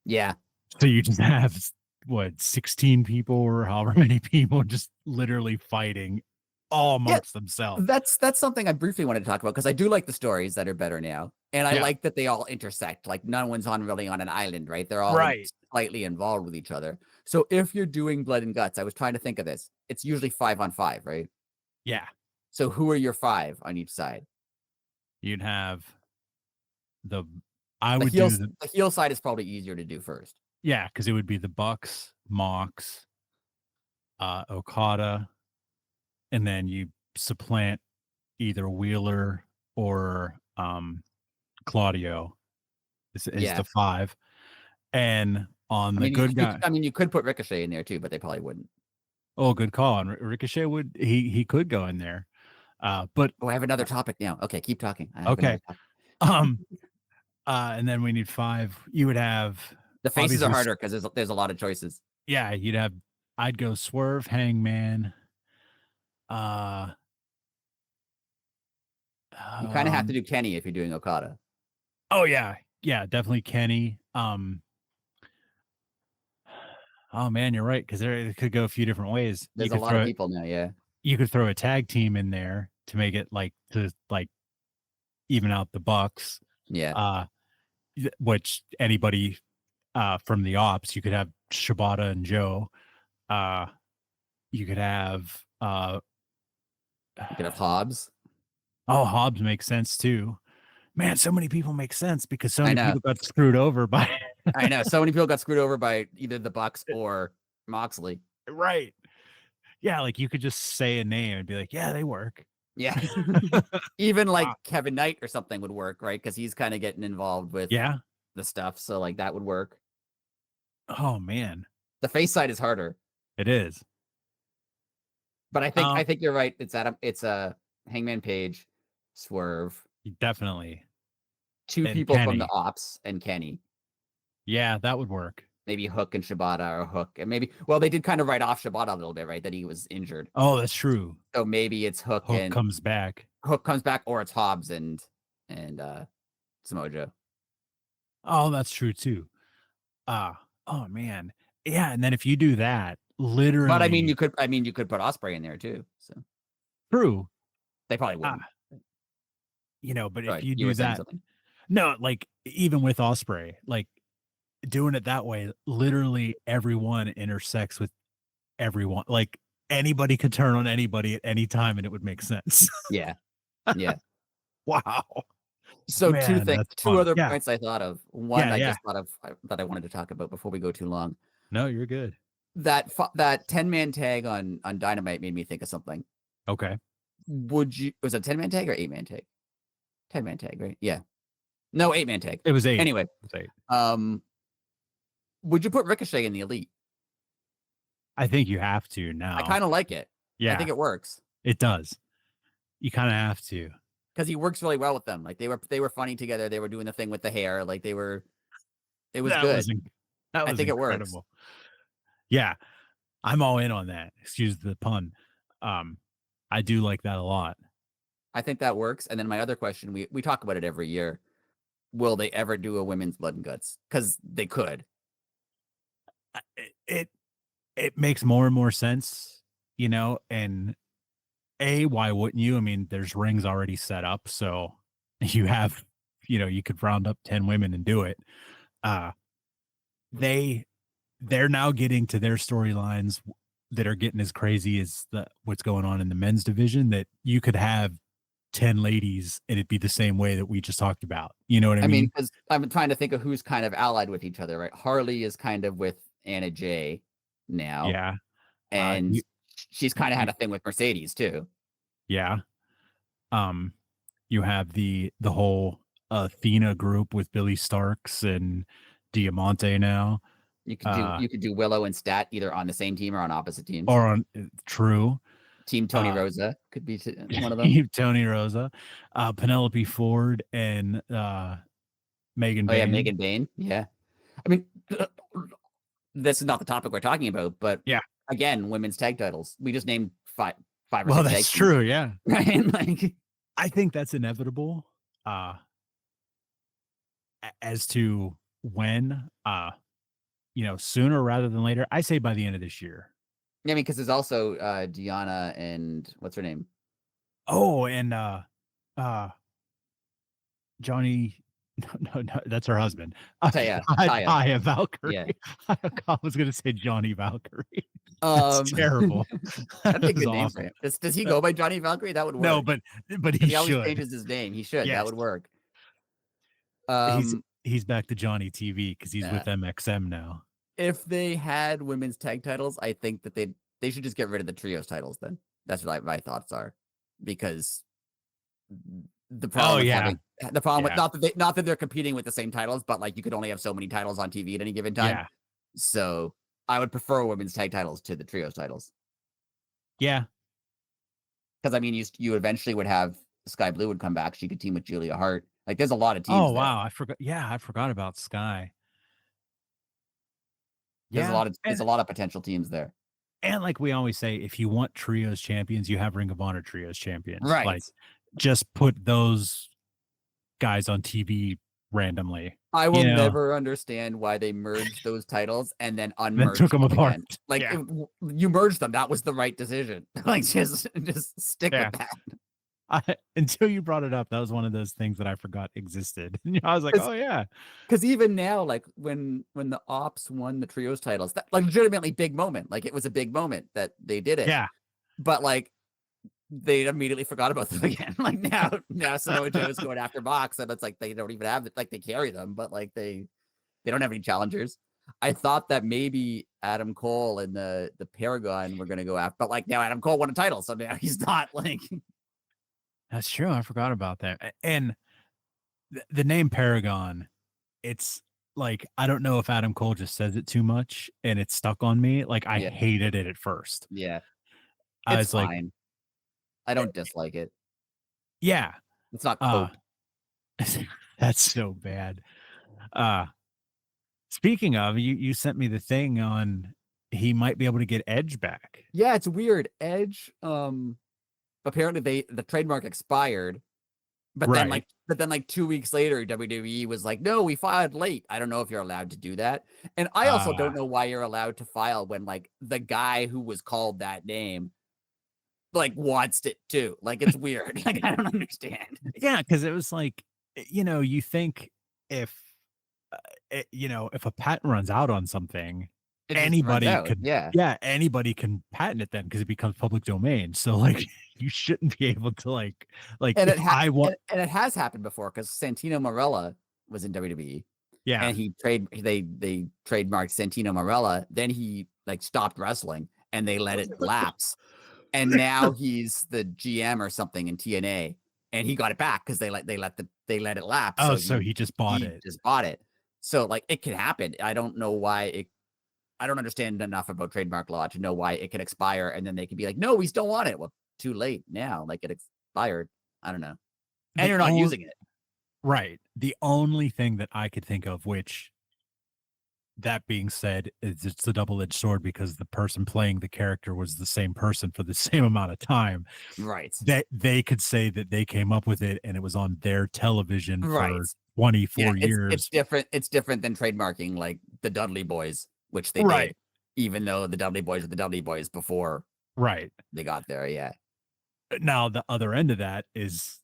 Yeah. So you just have what 16 people or however many people just literally fighting all amongst themselves. That's something I briefly wanted to talk about, because I do like the stories that are better now, and I like that they all intersect. Like no one's really on an island, right? They're all like, slightly involved with each other. So if you're doing blood and guts, I was trying to think of this. It's usually 5-on-5, right? Yeah. So who are your 5 on each side? You'd have the heel side is probably easier to do first. Yeah, because it would be the Bucks, Mox, Okada, and then you supplant either Wheeler or Claudio is the 5. And on the good guy, you could put Ricochet in there too, but they probably wouldn't. Oh, good call. And Ricochet would he could go in there. But I have another topic now. Okay, keep talking. Okay. And then we need 5. You would have the faces are harder because there's a lot of choices. Yeah, I'd go Swerve, Hangman. You kind of have to do Kenny if you're doing Okada. Oh yeah, definitely Kenny. Oh man, you're right, because it could go a few different ways. There's a lot of people now. Yeah, you could throw a tag team in there to make it like even out the Bucks. Yeah. Which anybody from the ops, you could have Shibata and Joe. You could have Hobbs. Oh, Hobbs makes sense too. Man, so many people make sense because so many people got screwed over by I know. So many people got screwed over by either the Bucks or Moxley. Right. Yeah, like you could just say a name and be like, yeah, they work. Yeah. Even like Kevin Knight or something would work, right? Because he's kind of getting involved with the stuff. So like that would work. Oh man. The face side is harder. It is. But I think you're right. It's a Hangman Page, Swerve. Definitely. 2 people from the ops and Kenny. Yeah, that would work. Maybe Hook and Shibata, or Hook and maybe they did kind of write off Shibata a little bit, right? That he was injured. Oh, that's true. So maybe it's Hook and comes back. Hook comes back, or it's Hobbs and Samoa Joe. Oh, that's true too. Oh man. Yeah, and then if you do that, literally. But I mean you could put Ospreay in there too. So true. They probably wouldn't. But if you do that, no, like even with Ospreay, like doing it that way, literally everyone intersects with everyone. Like anybody could turn on anybody at any time and it would make sense. Yeah. Yeah. Wow. So man, two other points I thought of. One I just thought of that I wanted to talk about before we go too long. No, you're good. That 10-man tag on Dynamite made me think of something. Okay. Was it a 10-man tag or 8-man tag? 10-man tag, right? Yeah. No, 8-man tag. It was 8. Anyway. It was 8. Would you put Ricochet in the Elite? I think you have to now. I kind of like it. Yeah. I think it works. It does. You kind of have to. Because he works really well with them. Like they were funny together. They were doing the thing with the hair. Like it was good. I think incredible. It works. Yeah. I'm all in on that. Excuse the pun. I do like that a lot. I think that works. And then my other question, we talk about it every year. Will they ever do a women's blood and guts? Because they could. It makes more and more sense, and why wouldn't you? I mean, there's rings already set up, so you have, you could round up 10 women and do it. They're now getting to their storylines that are getting as crazy as what's going on in the men's division, that you could have 10 ladies and it'd be the same way that we just talked about. You know what I I mean, mean? because I'm trying to think of who's kind of allied with each other, right? Harley is kind of with Anna Jay now, Yeah. and You, she's kind of had you a thing with Mercedes too. yeah. Um, you have the whole Athena group with Billy Starks and Diamante now. You could do Willow and Stat either on the same team or on opposite teams. Or on True. Team Tony Uh Rosa could be one of them. Tony Rosa, Penelope Ford and Megan Oh yeah, Bayne. Megan Bayne. Yeah, I mean, this is not the topic we're talking about, but Yeah. again, women's tag titles. We just named five or Well, six tag that's teams, true. Yeah. right? Like, I think that's inevitable. As to when, sooner rather than later. I say by the end of this year. I mean, because there's also Deanna and what's her name? Oh, and uh Johnny no, that's her husband. Taya. Taya Valkyrie. Yeah. I was gonna say Johnny Valkyrie. That's Um, terrible. that'd be a That was good name for awful. him. Does he go by Johnny Valkyrie? That would work. No, but he He always should. changes his name. He should. That Yes. would work. He's Um, he's back to Johnny TV because he's uh, with MXM now. if they had women's tag titles, I think that they should just get rid of the trios titles. Then that's what my thoughts are, because the Oh problem with yeah. having the problem with Yeah. not that they're competing with the same titles, but like you could only have so many titles on TV at any given time. Yeah. So I would prefer women's tag titles to the trios titles, Yeah. because I mean you eventually would have Sky Blue would come back. She could team with Julia Hart. Like there's a lot of Oh teams there. wow. I forgot. Yeah, I forgot about Sky. There's Yeah. a lot of potential teams there. And like we always say, if you want trios champions, you have Ring of Honor trios champions. Right. Like just put those guys on TV randomly. I will never understand why they merged those titles and then unmerged took them apart. again. Like Yeah. you merged them, that was the right decision. Like just stick with that. Until you brought it up, that was one of those things that I forgot existed. I was like, oh yeah. Because even now, like when the Ops won the trios titles, that like legitimately big moment. Like it was a big moment that they did it. Yeah. But like they immediately forgot about them again. Like now Samoa Joe's going after Mox, and it's like they don't even have it. Like they carry them, but like they don't have any challengers. I thought that maybe Adam Cole and the Paragon were gonna go after, but like now Adam Cole won a title, so now he's not like. That's true. I forgot about that. And the name Paragon, it's like, I don't know if Adam Cole just says it too much and it's stuck on me. Like I hated it at first. Yeah. I It's was fine. I don't dislike it. Yeah. It's not cope. That's so bad. Speaking of, you sent me the thing on he might be able to get Edge back. Yeah, it's weird. Edge, apparently the trademark expired, but then like 2 weeks later, WWE was like, no, we filed late. I don't know if you're allowed to do that. And I also don't know why you're allowed to file when like the guy who was called that name like wants it too. Like it's weird. Like I don't understand. Yeah, because it was like, you think if if a patent runs out on something, anybody could anybody can patent it then because it becomes public domain. So like you shouldn't be able to like and it has happened before because Santino Marella was in WWE. Yeah. And they trademarked Santino Marella, then he like stopped wrestling and they let it lapse. And now he's the GM or something in TNA, and he got it back because they let it lapse. Oh, so he just bought it. Just bought it. So like it can happen. I don't know why I don't understand enough about trademark law to know why it can expire and then they can be like, no, we still want it. Well, too late now. Like it expired. I don't know. And you're not using it. Right. The only thing that I could think of, which that being said, is it's a double-edged sword because the person playing the character was the same person for the same amount of time. Right. That they could say that they came up with it and it was on their television for 24 years. It's different. It's different than trademarking like the Dudley Boys, which they did, even though the Dudley Boys were the Dudley Boys before they got there. Yeah. Now, the other end of that is,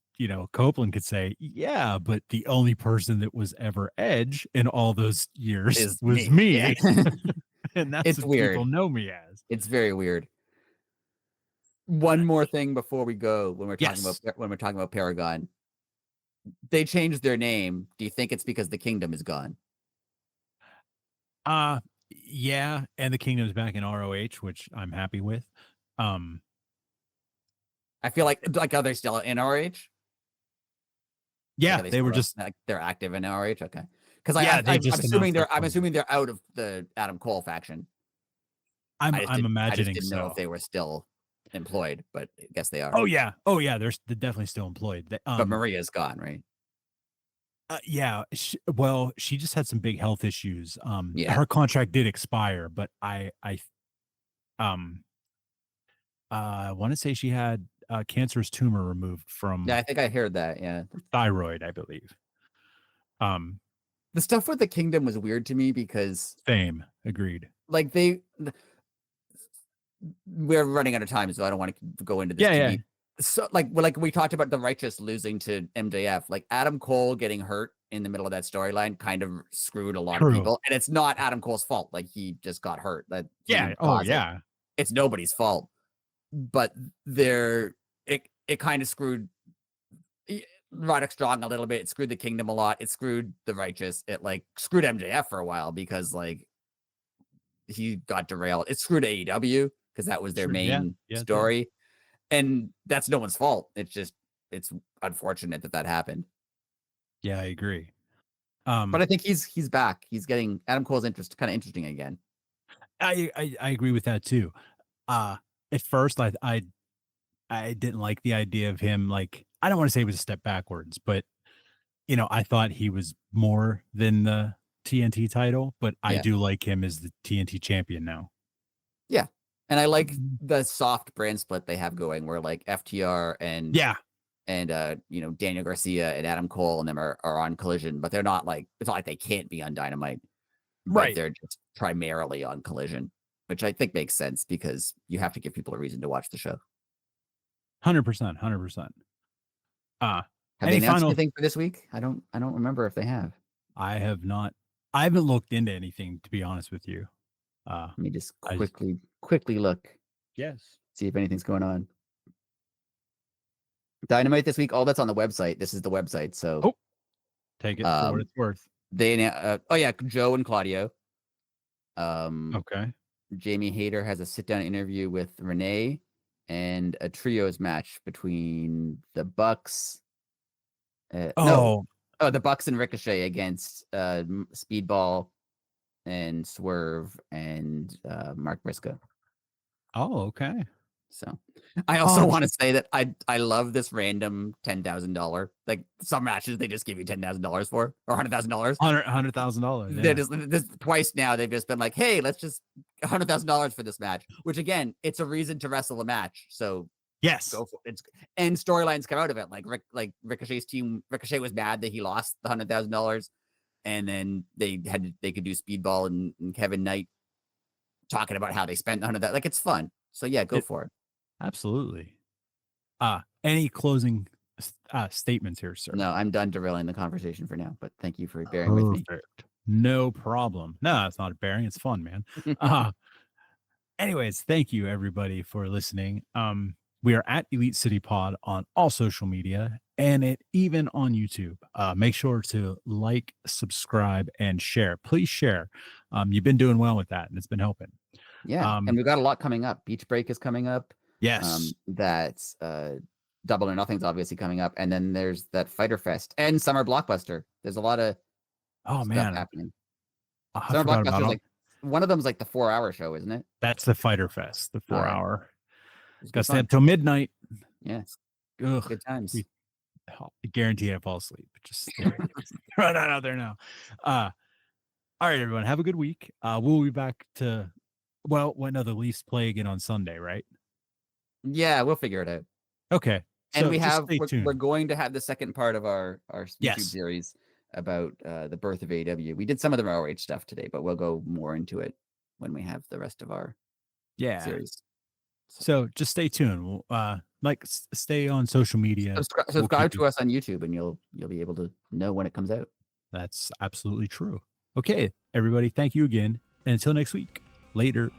Copeland could say, yeah, but the only person that was ever Edge in all those years was me. Yeah. And that's what weird. people know me as. It's very weird. One more thing before we go, when we're talking Yes. about Paragon, they changed their name. Do you think it's because the kingdom is gone? Uh yeah, and the kingdom's back in ROH, which I'm happy with. Um I feel like are they still in RH? Like, yeah, are they they were still just like they're active in RH? Okay, because yeah, they I'm just assuming announced their I'm comeback. assuming they're out of the Adam Cole faction. I'm I just imagining didn't know so. if they were still employed, but I guess they are. Oh yeah. Oh yeah, they're definitely still employed. But Maria's gone, right? Yeah, well, she just had some big health issues. Yeah. Her contract did expire, but um I want to say she had a cancerous tumor removed Yeah, from I think I heard that. Yeah. thyroid, I believe. Um, The stuff with the kingdom was weird to me because same, agreed. like we're running out of time, so I don't want to go into this Yeah, too yeah, deep. So like we talked about the Righteous losing to MJF, like Adam Cole getting hurt in the middle of that storyline kind of screwed a lot of true. people, and it's not Adam Cole's fault. Like he just got hurt. That he Yeah. didn't Oh cause it. yeah. It's nobody's fault. But there, it kind of screwed Roderick Strong a little bit. It screwed the Kingdom a lot. It screwed the Righteous. It like screwed MJF for a while because like he got derailed. It screwed AEW because that was their True. Yeah. main Yeah, it did. story. And that's no one's fault. It's just it's unfortunate that happened. Yeah, I agree. But I think he's back. He's getting Adam Cole's interest kind of interesting again. I agree with that too. Uh at first I didn't like the idea of him, like, I don't want to say it was a step backwards, but I thought he was more than the TNT title, but I Yeah. do like him as the TNT champion now. Yeah. And I like Mhm. the soft brand split they have going where like FTR Yeah, and Daniel Garcia and Adam Cole and them are on Collision, but they're not like it's not like they can't be on Dynamite, but right. they're just primarily on Collision, which I think makes sense because you have to give people a reason to watch the show. 100%, 100%. Uh, Have they any announced final anything for this week? I don't remember if they have. I have not I haven't looked into anything, to be honest with you. Let me just I just quickly look, yes. see if anything's going on. Dynamite this week, all that's on the website. This is the website. So Oh, take it for what um it's worth. oh yeah, Joe and Claudio. Um Okay. Jamie Hayter has a sit-down interview with Renee and a trios match between the Bucks. No, Oh, oh, the Bucks and Ricochet against Speedball and Swerve and Mark Briscoe. oh, okay. So I also Oh, want to say that I love this random $10,000 like some matches they just give you $10,000 for or $100,000. $100,000, They're yeah. just this twice now. They've just been like, hey, let's just $100,000 for this match. Which again, it's a reason to wrestle a match. So Yes. go for it. And storylines come out of it. Like Ricochet's team. Ricochet was mad that he lost the $100,000, and then they could do Speedball and Kevin Knight talking about how they spent $100,000. Like it's fun. So yeah, go It for it. absolutely. Any closing statements here, sir? No, I'm done derailing the conversation for now. But thank you for bearing with me. Perfect. No problem. No, it's not bearing. It's fun, man. Uh, anyways, thank you everybody for listening. We are at Elite City Pod on all social media and even on YouTube. Make sure to like, subscribe, and share. Please share. You've been doing well with that, and it's been helping. Yeah, and we've got a lot coming up. Beach Break is coming up. Yes. That's Double or Nothing's obviously coming up, and then there's that Fighter Fest and Summer Blockbuster. There's a lot of Oh stuff happening. happening. I Summer forgot Blockbuster about is all. like one of them's like the 4-hour show, isn't it? That's the Fighter Fest, the All 4 right, hour. it's Got be to stay fun. up till midnight. Yeah, Ugh. good times. I guarantee I fall asleep. Just throw that out there now. All right, everyone. Have a good week. We'll be back to when the Leafs play again on Sunday, right? Yeah, we'll figure it out. Okay. And So just stay we're tuned. going to have the second part of our YouTube Yes. series about the birth of AEW. We did some of the ROH stuff today, but we'll go more into it when we have the rest of our series. So just stay tuned. We'll, stay on social media. Subscribe to us on YouTube, and you'll be able to know when it comes out. That's absolutely true. Okay, everybody. Thank you again. And until next week. Later.